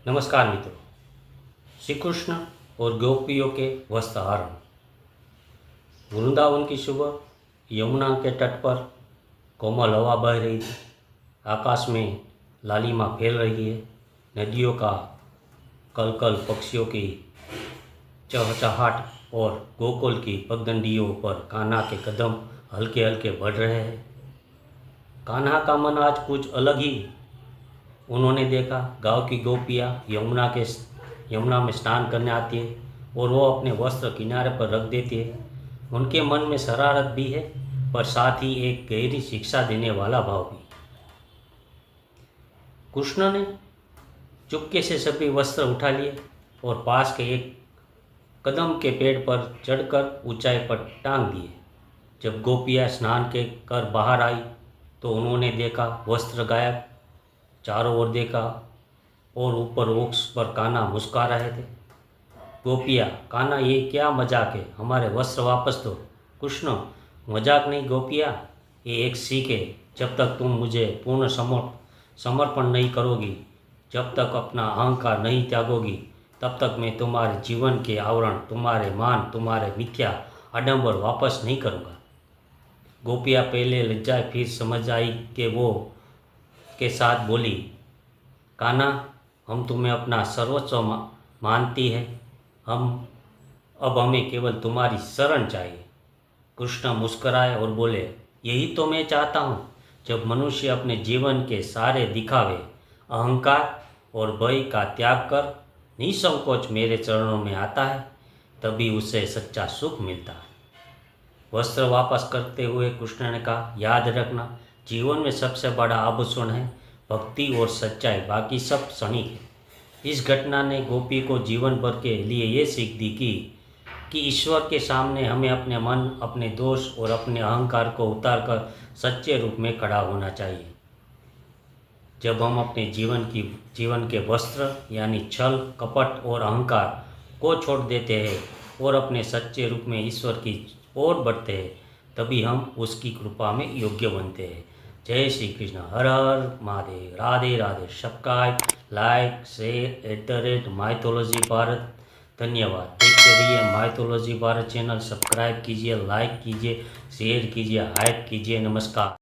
नमस्कार मित्रों। श्री कृष्ण और गोपियों के वस्त्रहरण। वृंदावन की सुबह यमुना के तट पर कोमल हवा बह रही थी। आकाश में लालिमा फैल रही है। नदियों का कलकल, पक्षियों की चहचहाट और गोकुल की पगडंडियों पर कान्हा के कदम हल्के हल्के बढ़ रहे हैं। कान्हा का मन आज कुछ अलग ही। उन्होंने देखा गांव की गोपियाँ यमुना में स्नान करने आती है और वो अपने वस्त्र किनारे पर रख देती है। उनके मन में शरारत भी है, पर साथ ही एक गहरी शिक्षा देने वाला भाव भी। कृष्ण ने चुपके से सभी वस्त्र उठा लिए और पास के एक कदम के पेड़ पर चढ़कर ऊंचाई पर टांग दिए। जब गोपियाँ स्नान के कर बाहर आई तो उन्होंने देखा वस्त्र गायब। चारों ओर देखा और ऊपर वृक्ष पर कान्हा मुस्कुरा रहे थे। गोपियाँ, कान्हा ये क्या मजाक है, हमारे वस्त्र वापस दो। कृष्ण, मजाक नहीं गोपियाँ, ये एक सीख है। जब तक तुम मुझे पूर्ण समर्पण नहीं करोगी, जब तक अपना अहंकार नहीं त्यागोगी, तब तक मैं तुम्हारे जीवन के आवरण, तुम्हारे मान, तुम्हारे मिथ्या आडंबर वापस नहीं करूँगा। गोपियाँ पहले लज्जाए फिर समझ आई कि वो के साथ बोली, कान्हा, हम तुम्हें अपना सर्वस्व मानती है। अब हमें केवल तुम्हारी शरण चाहिए। कृष्ण मुस्कुराए और बोले, यही तो मैं चाहता हूँ। जब मनुष्य अपने जीवन के सारे दिखावे, अहंकार और भय का त्याग कर निसंकोच मेरे चरणों में आता है, तभी उसे सच्चा सुख मिलता है। वस्त्र वापस करते हुए कृष्ण ने कहा, याद रखना, जीवन में सबसे बड़ा आभूषण है भक्ति और सच्चाई, बाकी सब क्षणिक है। इस घटना ने गोपी को जीवन भर के लिए ये सीख दी कि ईश्वर के सामने हमें अपने मन, अपने दोष और अपने अहंकार को उतारकर सच्चे रूप में खड़ा होना चाहिए। जब हम अपने जीवन के वस्त्र यानी छल, कपट और अहंकार को छोड़ देते हैं और अपने सच्चे रूप में ईश्वर की ओर बढ़ते हैं, तभी हम उसकी कृपा में योग्य बनते हैं। जय श्री कृष्ण। हर हर Mahadev. Radhe Radhe. Subscribe, like, share @mythology Bharat. धन्यवाद। देखते रहिए माइथोलॉजी भारत चैनल। सब्सक्राइब कीजिए, लाइक कीजिए, शेयर कीजिए, हाइप कीजिए। नमस्कार।